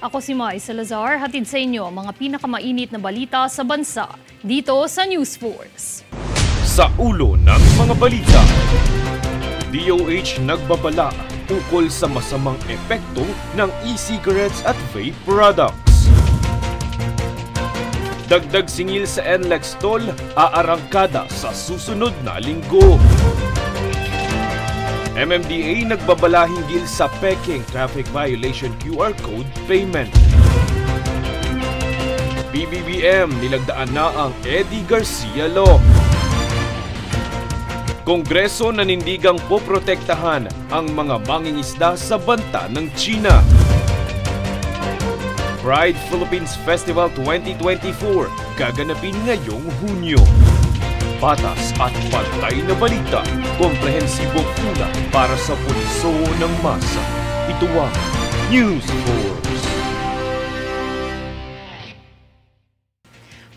Ako si Mai Salazar, hatid sa inyo ang mga pinakamainit na balita sa bansa dito sa News Force. Sa ulo ng mga balita, DOH nagbabala ukol sa masamang epekto ng e-cigarettes at vape products. Dagdag singil sa NLEX toll, aarangkada sa susunod na linggo. MMDA nagbabala hinggil sa Peking Traffic Violation QR Code Payment. PBBM nilagdaan na ang Eddie Garcia Law. Kongreso nanindigang poprotektahan ang mga mangingisda sa banta ng China. Pride Philippines Festival 2024 gaganapin ngayong Hunyo. Patas at pantay na balita, komprehensibong ulat para sa pulso ng masa. Ito ang News Force.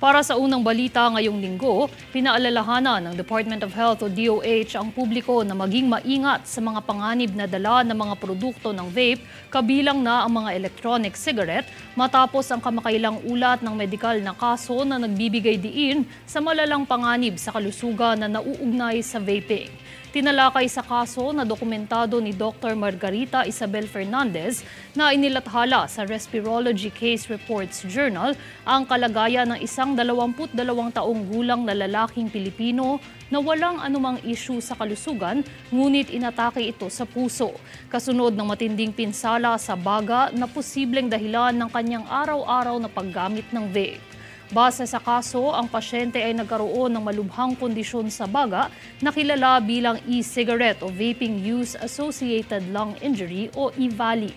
Para sa unang balita ngayong linggo, pinaalalahanan ng Department of Health o DOH ang publiko na maging maingat sa mga panganib na dala ng mga produkto ng vape, kabilang na ang mga electronic cigarette, matapos ang kamakailang ulat ng medikal na kaso na nagbibigay diin sa malalang panganib sa kalusugan na nauugnay sa vaping. Tinalakay sa kaso na dokumentado ni Dr. Margarita Isabel Fernandez na inilathala sa Respirology Case Reports Journal ang kalagayan ng isang 22 taong gulang na lalaking Pilipino na walang anumang issue sa kalusugan, ngunit inatake ito sa puso, kasunod ng matinding pinsala sa baga na posibleng dahilan ng kanyang araw-araw na paggamit ng vape. Base sa kaso, ang pasyente ay nagkaroon ng malubhang kondisyon sa baga na kilala bilang e-cigarette o Vaping Use Associated Lung Injury o EVALI.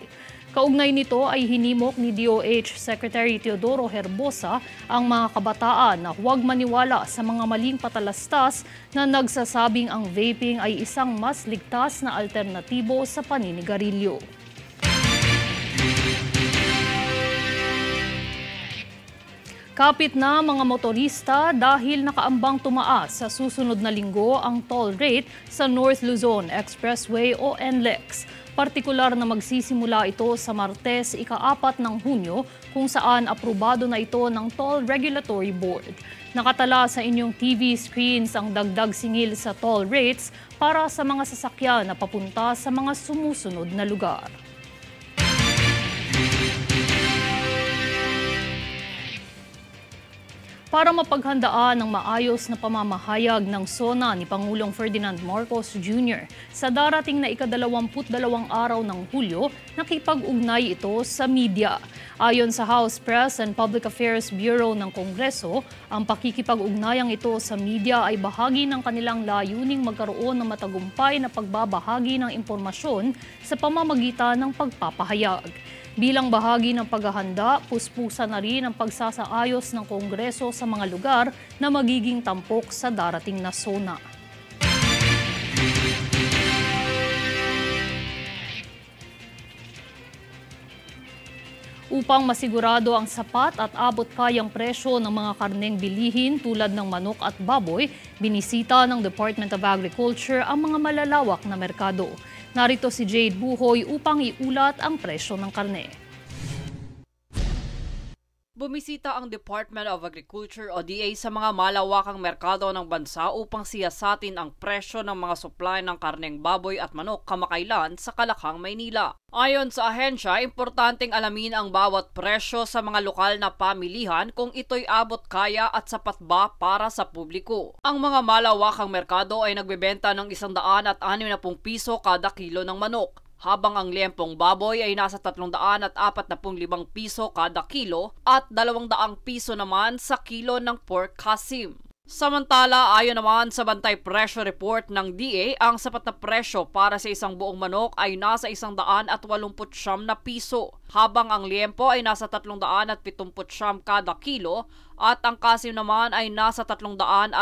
Kaugnay nito ay hinimok ni DOH Secretary Teodoro Herbosa ang mga kabataan na huwag maniwala sa mga maling patalastas na nagsasabing ang vaping ay isang mas ligtas na alternatibo sa paninigarilyo. Kapit na mga motorista dahil nakaambang tumaas sa susunod na linggo ang toll rate sa North Luzon Expressway o NLEX. Partikular na magsisimula ito sa Martes, ika-4 ng Hunyo, kung saan aprobado na ito ng Toll Regulatory Board. Nakatala sa inyong TV screens ang dagdag singil sa toll rates para sa mga sasakyan na papunta sa mga sumusunod na lugar. Para mapaghandaan ng maayos na pamamahayag ng SONA ni Pangulong Ferdinand Marcos Jr. sa darating na ika-22 araw ng Hulyo, nakipag-ugnay ito sa media. Ayon sa House Press and Public Affairs Bureau ng Kongreso, ang pakikipag-ugnayang ito sa media ay bahagi ng kanilang layuning magkaroon ng matagumpay na pagbabahagi ng impormasyon sa pamamagitan ng pagpapahayag. Bilang bahagi ng paghahanda, puspusan na rin ang pagsasaayos ng Kongreso sa mga lugar na magiging tampok sa darating na SONA. Upang masigurado ang sapat at abot-kayang presyo ng mga karneng bilihin tulad ng manok at baboy, binisita ng Department of Agriculture ang mga malalawak na merkado. Narito si Jade Buhoy upang iulat ang presyo ng karne. Bumisita ang Department of Agriculture o DA sa mga malawakang merkado ng bansa upang siyasatin ang presyo ng mga supply ng karneng baboy at manok kamakailan sa Kalakang, Maynila. Ayon sa ahensya, importanteng alamin ang bawat presyo sa mga lokal na pamilihan kung ito'y abot kaya at sapat ba para sa publiko. Ang mga malawakang merkado ay nagbebenta ng 160 piso kada kilo ng manok, habang ang liempong baboy ay nasa 345 piso kada kilo at 200 piso naman sa kilo ng pork kasim. Samantala, ayon naman sa bantay presyo report ng DA, ang sapat na presyo para sa isang buong manok ay nasa 189 na piso, habang ang liempo ay nasa 370 kada kilo at ang kasim naman ay nasa 338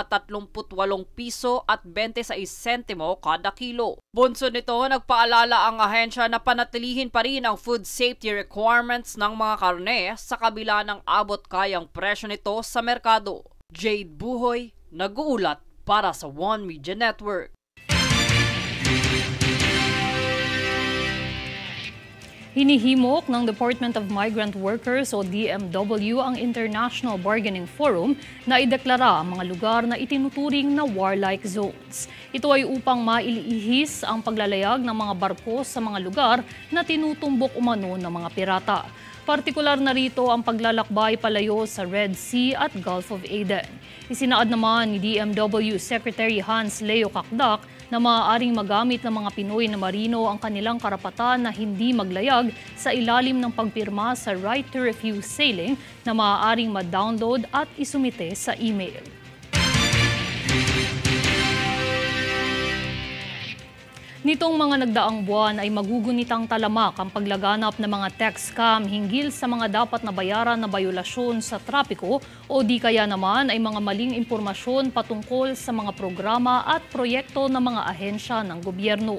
piso at 26 sentimo kada kilo. Bunsod nito, nagpaalala ang ahensya na panatilihin pa rin ang food safety requirements ng mga karne sa kabila ng abot kayang presyo nito sa merkado. Jade Buhoy, nag-uulat para sa One Media Network. Hinihimok ng Department of Migrant Workers o DMW ang International Bargaining Forum na ideklara ang mga lugar na itinuturing na warlike zones. Ito ay upang mailihis ang paglalayag ng mga barko sa mga lugar na tinutumbok umano ng mga pirata. Partikular na rito ang paglalakbay palayo sa Red Sea at Gulf of Aden. Isinaad naman ni DMW Secretary Hans Leo Kakdak na maaaring magamit ng mga Pinoy na marino ang kanilang karapatan na hindi maglayag sa ilalim ng pagpirma sa Right to Refuse Sailing na maaaring ma-download at isumite sa email. Nitong mga nagdaang buwan ay magugunitang talamak ang paglaganap ng mga text scam hinggil sa mga dapat na bayaran na bayulasyon sa trapiko o di kaya naman ay mga maling impormasyon patungkol sa mga programa at proyekto ng mga ahensya ng gobyerno.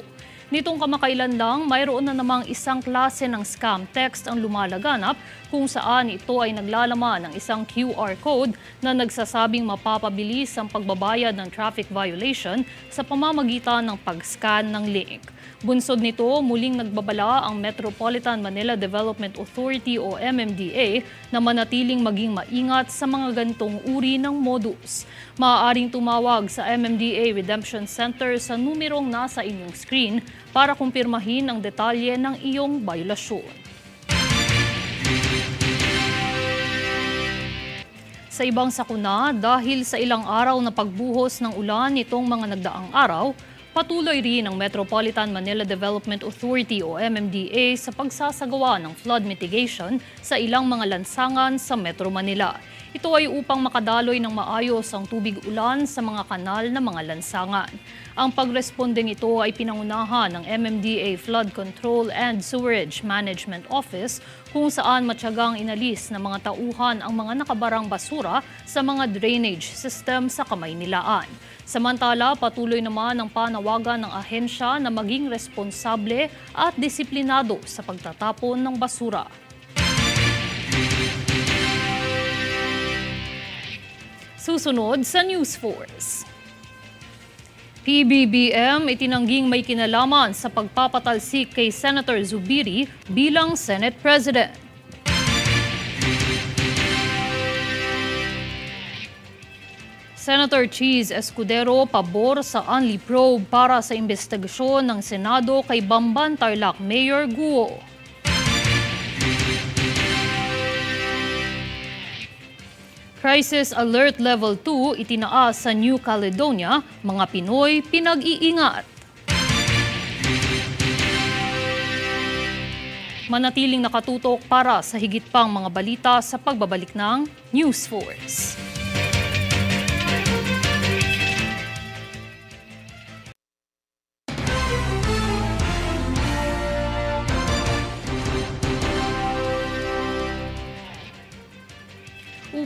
Nitong kamakailan lang, mayroon na namang isang klase ng scam text ang lumalaganap kung saan ito ay naglalaman ng isang QR code na nagsasabing mapapabilis ang pagbabayad ng traffic violation sa pamamagitan ng pag-scan ng link. Bunsod nito, muling nagbabala ang Metropolitan Manila Development Authority o MMDA na manatiling maging maingat sa mga ganitong uri ng modus. Maaaring tumawag sa MMDA Redemption Center sa numerong nasa inyong screen para kumpirmahin ang detalye ng iyong bayulasyon. Sa ibang sakuna, dahil sa ilang araw na pagbuhos ng ulan nitong mga nagdaang araw, patuloy rin ang Metropolitan Manila Development Authority o MMDA sa pagsasagawa ng flood mitigation sa ilang mga lansangan sa Metro Manila. Ito ay upang makadaloy ng maayos ang tubig ulan sa mga kanal na mga lansangan. Ang pagrespondeng ito ay pinangunahan ng MMDA Flood Control and Sewerage Management Office kung saan matyagang inalis ng mga tauhan ang mga nakabarang basura sa mga drainage system sa Kamaynilaan. Samantala, patuloy naman ang panawagan ng ahensya na maging responsable at disiplinado sa pagtatapon ng basura. Susunod sa News Force. PBBM itinangging may kinalaman sa pagpapatalsik kay Senator Zubiri bilang Senate President. Senator Cheese Escudero pabor sa Only Probe para sa investigasyon ng Senado kay Bamban Tarlac Mayor Guo. Crisis Alert Level 2 itinaas sa New Caledonia, mga Pinoy pinag-iingat. Manatiling nakatutok para sa higit pang mga balita sa pagbabalik ng News Force.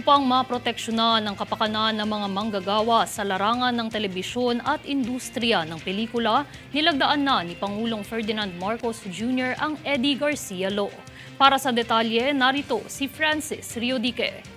Upang maproteksyonan ang kapakanan ng mga manggagawa sa larangan ng telebisyon at industriya ng pelikula, nilagdaan na ni Pangulong Ferdinand Marcos Jr. ang Eddie Garcia Law. Para sa detalye, narito si Francis Riodique.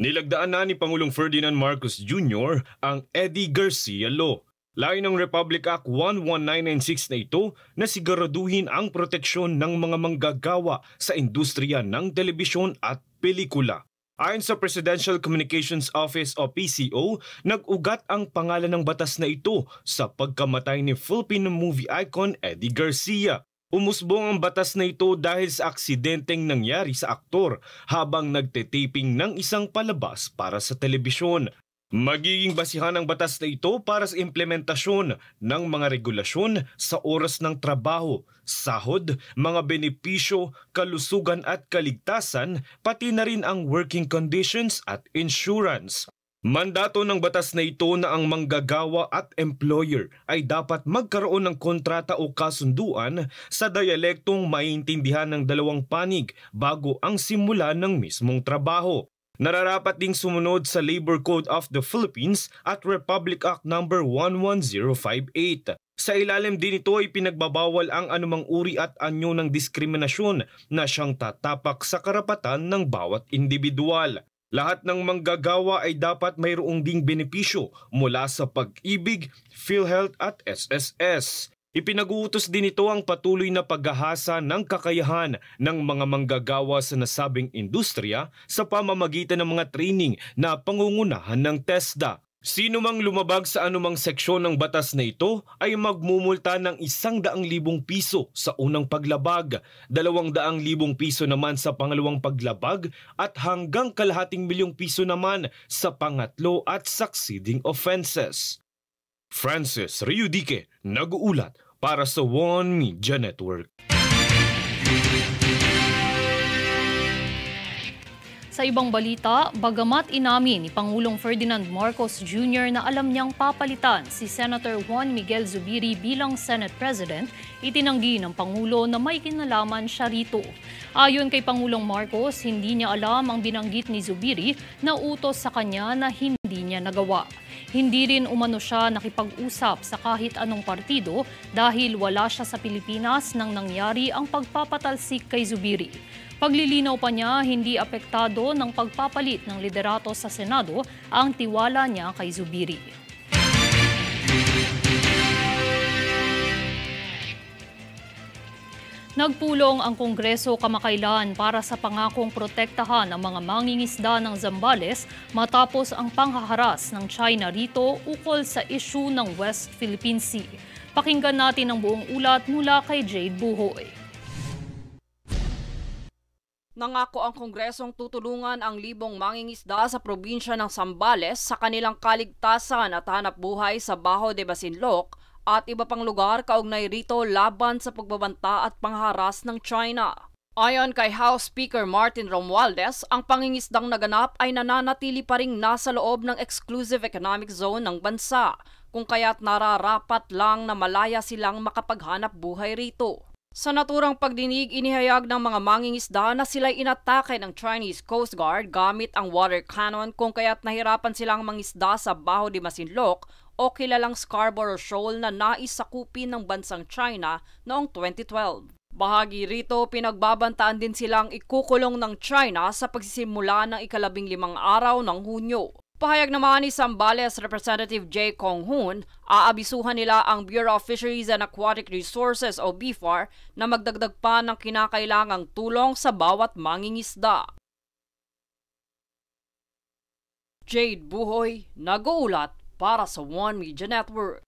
Nilagdaan na ni Pangulong Ferdinand Marcos Jr. ang Eddie Garcia Law. Layo ng Republic Act 11996 na ito na siguraduhin ang proteksyon ng mga manggagawa sa industriya ng telebisyon at pelikula. Ayon sa Presidential Communications Office o PCO, nag-ugat ang pangalan ng batas na ito sa pagkamatay ni Filipino movie icon Eddie Garcia. Umusbong ang batas na ito dahil sa aksidenteng nangyari sa aktor habang nagte-taping ng isang palabas para sa telebisyon. Magiging basihan ang batas na ito para sa implementasyon ng mga regulasyon sa oras ng trabaho, sahod, mga benepisyo, kalusugan at kaligtasan, pati na rin ang working conditions at insurance. Mandato ng batas na ito na ang manggagawa at employer ay dapat magkaroon ng kontrata o kasunduan sa dialektong maintindihan ng dalawang panig bago ang simula ng mismong trabaho. Nararapat ding sumunod sa Labor Code of the Philippines at Republic Act No. 11058. Sa ilalim din ito ay pinagbabawal ang anumang uri at anyo ng diskriminasyon na siyang tatapak sa karapatan ng bawat individual. Lahat ng manggagawa ay dapat mayroong ding benepisyo mula sa Pag-ibig, PhilHealth at SSS. Ipinag-uutos din ito ang patuloy na paghahasa ng kakayahan ng mga manggagawa sa nasabing industriya sa pamamagitan ng mga training na pangungunahan ng TESDA. Sino mang lumabag sa anumang seksyon ng batas na ito ay magmumulta ng 100,000 piso sa unang paglabag, 200,000 piso naman sa pangalawang paglabag at hanggang kalahating milyong piso naman sa pangatlo at succeeding offenses. Francis Riudique, nag-uulat para sa One Media Network. Sa ibang balita, bagamat inamin ni Pangulong Ferdinand Marcos Jr. na alam niyang papalitan si Senator Juan Miguel Zubiri bilang Senate President, itinanggi ng Pangulo na may kinalaman siya rito. Ayon kay Pangulong Marcos, hindi niya alam ang binanggit ni Zubiri na utos sa kanya na hindi niya nagawa. Hindi rin umano siya nakipag-usap sa kahit anong partido dahil wala siya sa Pilipinas nang nangyari ang pagpapatalsik kay Zubiri. Paglilinaw pa niya, hindi apektado ng pagpapalit ng liderato sa Senado ang tiwala niya kay Zubiri. Nagpulong ang Kongreso kamakailan para sa pangakong protektahan ang mga mangingisda ng Zambales matapos ang panghaharas ng China rito ukol sa issue ng West Philippine Sea. Pakinggan natin ang buong ulat mula kay Jade Buhoy. Nangako ang Kongresong tutulungan ang libong mangingisda sa probinsya ng Zambales sa kanilang kaligtasan at hanap buhay sa Bajo de Masinloc at iba pang lugar kaugnay rito laban sa pagbabanta at pangharas ng China. Ayon kay House Speaker Martin Romualdez, ang pangingisdang naganap ay nananatili pa ring nasa loob ng Exclusive Economic Zone ng bansa, kung kaya't nararapat lang na malaya silang makapaghanap buhay rito. Sa naturang pagdinig, inihayag ng mga mangingisda na sila'y inatake ng Chinese Coast Guard gamit ang water cannon kung kaya't nahirapan silang mangisda sa Bajo de Masinloc o kilalang Scarborough Shoal na nais sakupin ng bansang China noong 2012. Bahagi rito, pinagbabantaan din silang ikukulong ng China sa pagsisimula ng 15 araw ng Hunyo. Pahayag naman ni Zambales Representative J. Kong Hoon, aabisuhan nila ang Bureau of Fisheries and Aquatic Resources o BFAR na magdagdag pa ng kinakailangang tulong sa bawat mangingisda. Jade Buhoy, nag-uulat para sa One Media Network.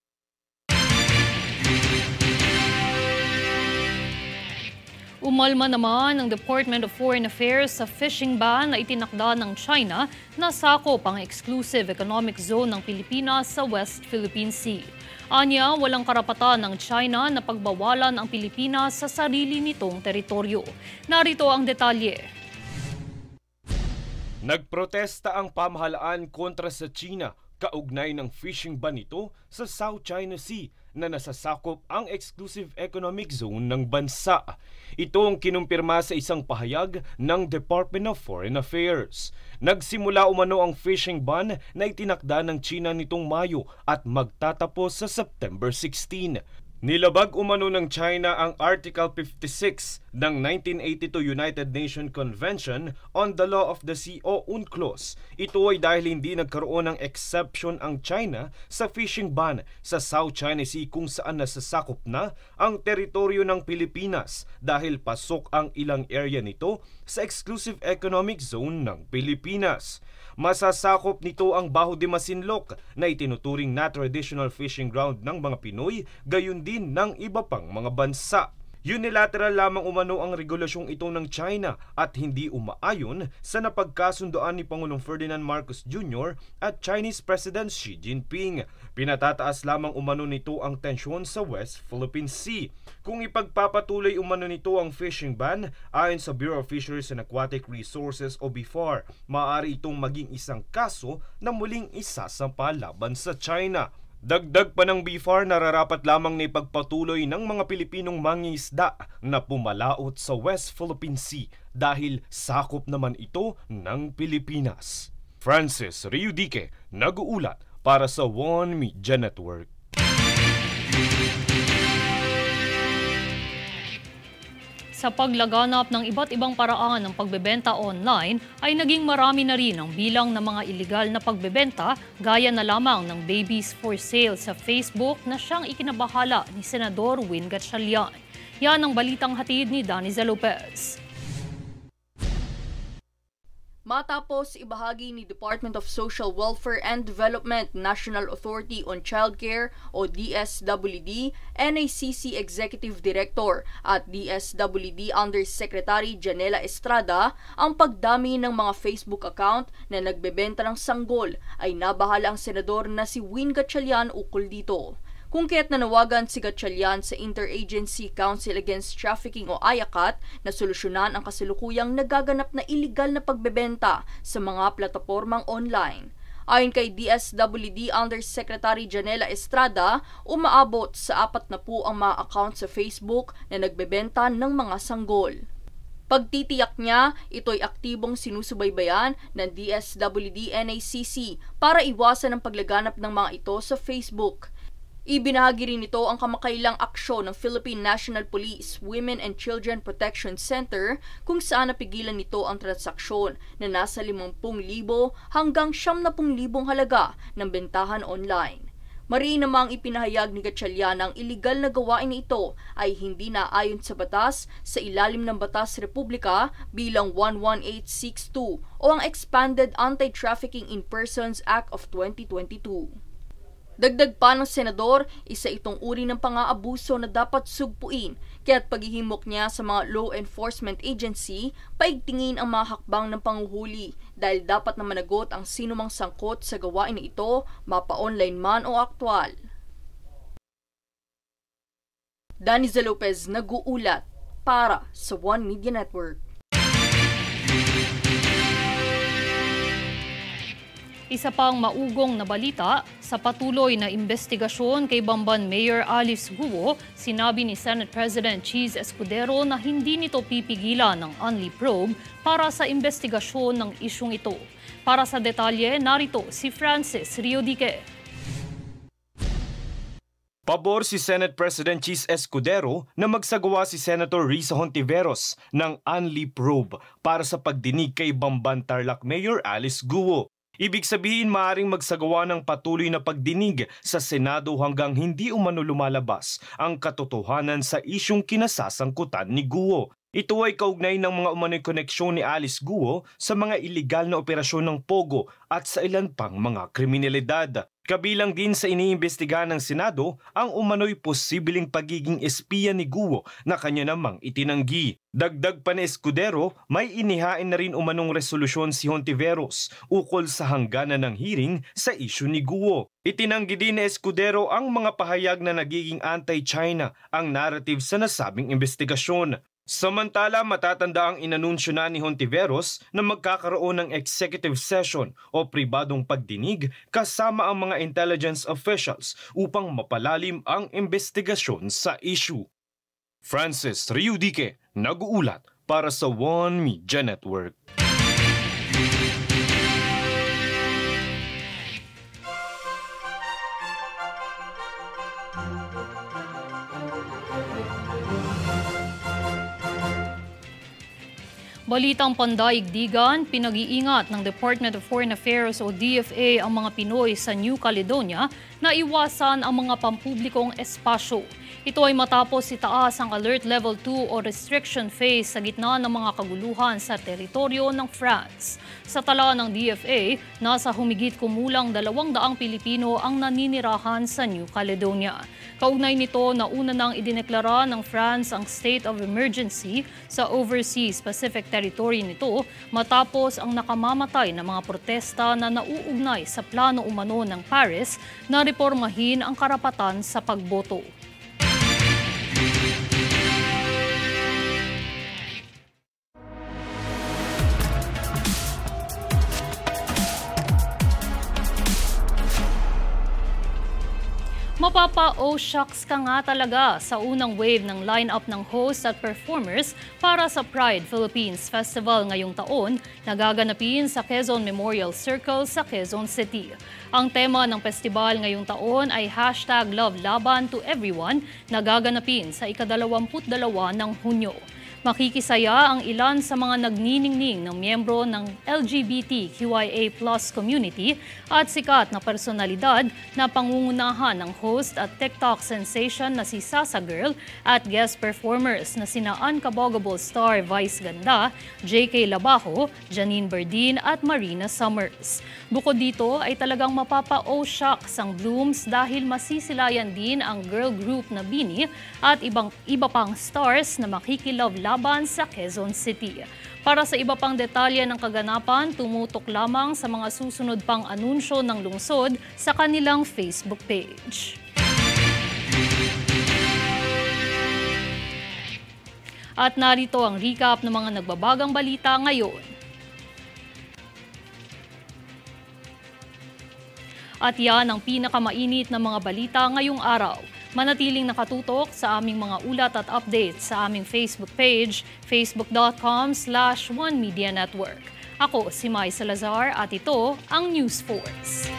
Umalma naman ang Department of Foreign Affairs sa fishing ban na itinakda ng China na sakop ang exclusive economic zone ng Pilipinas sa West Philippine Sea. Anya, walang karapatan ng China na pagbawalan ang Pilipinas sa sarili nitong teritoryo. Narito ang detalye. Nagprotesta ang pamahalaan kontra sa China kaugnay ng fishing ban nito sa South China Sea na nasasakop ang exclusive economic zone ng bansa. Ito ang kinumpirma sa isang pahayag ng Department of Foreign Affairs. Nagsimula umano ang fishing ban na itinakda ng China nitong Mayo at magtatapos sa September 16. Nilabag umano ng China ang Article 56 ng 1982 United Nations Convention on the Law of the Sea o UNCLOS. Ito ay dahil hindi nagkaroon ng exception ang China sa fishing ban sa South China Sea kung saan nasasakop na ang teritoryo ng Pilipinas dahil pasok ang ilang area nito sa Exclusive Economic Zone ng Pilipinas. Masasakop nito ang Bajo de Masinloc na itinuturing na traditional fishing ground ng mga Pinoy, gayon din ng iba pang mga bansa. Unilateral lamang umano ang regulasyong ito ng China at hindi umaayon sa napagkasundoan ni Pangulong Ferdinand Marcos Jr. at Chinese President Xi Jinping. Pinatataas lamang umano nito ang tensyon sa West Philippine Sea. Kung ipagpapatuloy umano nito ang fishing ban, ayon sa Bureau of Fisheries and Aquatic Resources o BFAR, maaari itong maging isang kaso na muling isasampa laban sa China. Dagdag pa ng BFAR, nararapat lamang na ipagpatuloy ng mga Pilipinong mangingisda na pumalaot sa West Philippine Sea dahil sakop naman ito ng Pilipinas. Francis Riudique, nag-uulat para sa One Media Network. Sa paglaganap ng iba't ibang paraan ng pagbebenta online ay naging marami na rin ang bilang ng mga iligal na pagbebenta gaya na lamang ng babies for sale sa Facebook na siyang ikinabahala ni Senador Win Gatchalian. Yan ang balitang hatid ni Daniza Lopez. Matapos ibahagi ni Department of Social Welfare and Development National Authority on Childcare o DSWD, NACC Executive Director at DSWD Undersecretary Janela Estrada ang pagdami ng mga Facebook account na nagbebenta ng sanggol ay nabahala ang senador na si Win Gatchalian ukol dito. Kung kaya't nanawagan si Gatchalian sa Interagency Council Against Trafficking o IACAT na solusyonan ang kasalukuyang nagaganap na iligal na pagbebenta sa mga platapormang online. Ayon kay DSWD Undersecretary Janela Estrada, umaabot sa 40 ang mga account sa Facebook na nagbebenta ng mga sanggol. Pagtitiyak niya, ito'y aktibong sinusubaybayan ng DSWD-NACC para iwasan ang paglaganap ng mga ito sa Facebook. Ibinahagi rin ito ang kamakailang aksyon ng Philippine National Police Women and Children Protection Center kung saan napigilan nito ang transaksyon na nasa 50,000 hanggang 70,000 halaga ng bentahan online. Mariin namang ipinahayag ni Gatchalian ang iligal na gawain ito ay hindi naayon sa batas sa ilalim ng Batas Republika bilang 11862 o ang Expanded Anti-Trafficking in Persons Act of 2022. Dagdag pa ng senador, isa itong uri ng pang-aabuso na dapat sugpuin, kaya't paghihimok niya sa mga law enforcement agency, paigtingin ang mga hakbang ng panguhuli dahil dapat na managot ang sinumang sangkot sa gawain na ito, mapa-online man o aktwal. Daniza Lopez nag-uulat para sa One Media Network. Isa pang maugong na balita, sa patuloy na investigasyon kay Bamban Mayor Alice Guo, sinabi ni Senate President Cheese Escudero na hindi nito pipigilan ng Only Probe para sa investigasyon ng isyung ito. Para sa detalye, narito si Francis Riodique. Pabor si Senate President Cheese Escudero na magsagawa si Senator Risa Hontiveros ng Only Probe para sa pagdinig kay Bamban Tarlac Mayor Alice Guo. Ibig sabihin maaring magsagawa ng patuloy na pagdinig sa Senado hanggang hindi umano lumalabas ang katotohanan sa isyung kinasasangkutan ni Guo. Ito ay kaugnay ng mga umano'y koneksyon ni Alice Guo sa mga iligal na operasyon ng Pogo at sa ilan pang mga kriminalidad. Kabilang din sa iniimbestigahan ng Senado ang umano'y posibleng pagiging espiya ni Guo na kanya namang itinanggi. Dagdag pa ni Escudero, may inihain na rin umanong resolusyon si Hontiveros ukol sa hangganan ng hearing sa isyu ni Guo. Itinanggi din ni Escudero ang mga pahayag na nagiging anti-China ang narrative sa nasabing investigasyon. Samantala, matatanda ang inanunsyo na ni Hontiveros na magkakaroon ng executive session o pribadong pagdinig kasama ang mga intelligence officials upang mapalalim ang investigasyon sa issue. Francis Riodique, nag-uulat para sa One Media Network. Balitang pandaigdigan, pinag-iingat ng Department of Foreign Affairs o DFA ang mga Pinoy sa New Caledonia na iwasan ang mga pampublikong espasyo. Ito ay matapos itaas ang Alert Level 2 o Restriction Phase sa gitna ng mga kaguluhan sa teritoryo ng France. Sa tala ng DFA, nasa humigit kumulang 200 Pilipino ang naninirahan sa New Caledonia. Kaugnay nito, nauna nang idineklara ng France ang state of emergency sa overseas Pacific territory nito matapos ang nakamamatay na mga protesta na nauugnay sa plano umano ng Paris na reformahin ang karapatan sa pagboto. Mapapa-oh shucks ka nga talaga sa unang wave ng line-up ng hosts at performers para sa Pride Philippines Festival ngayong taon na gaganapin sa Quezon Memorial Circle sa Quezon City. Ang tema ng festival ngayong taon ay #LoveLaban to Everyone na gaganapin sa ika-22 ng Hunyo. Makikisaya ang ilan sa mga nagniningning ng miyembro ng LGBTQIA+ community at sikat na personalidad na pangungunahan ng host at TikTok sensation na si Sasa Girl at guest performers na sina Unkaboggable star Vice Ganda, JK Labajo, Janine Berdin at Marina Summers. Bukod dito ay talagang mapapa-o-shocks ang Blooms dahil masisilayan din ang girl group na Bini at iba pang stars na makikilove-laban sa Quezon City. Para sa iba pang detalye ng kaganapan, tumutok lamang sa mga susunod pang anunsyo ng lungsod sa kanilang Facebook page. At narito ang recap ng mga nagbabagang balita ngayon. At yan ang pinakamainit na mga balita ngayong araw. Manatiling nakatutok sa aming mga ulat at updates sa aming Facebook page, facebook.com/OneMediaNetwork. Ako si Mai Salazar at ito ang News Force.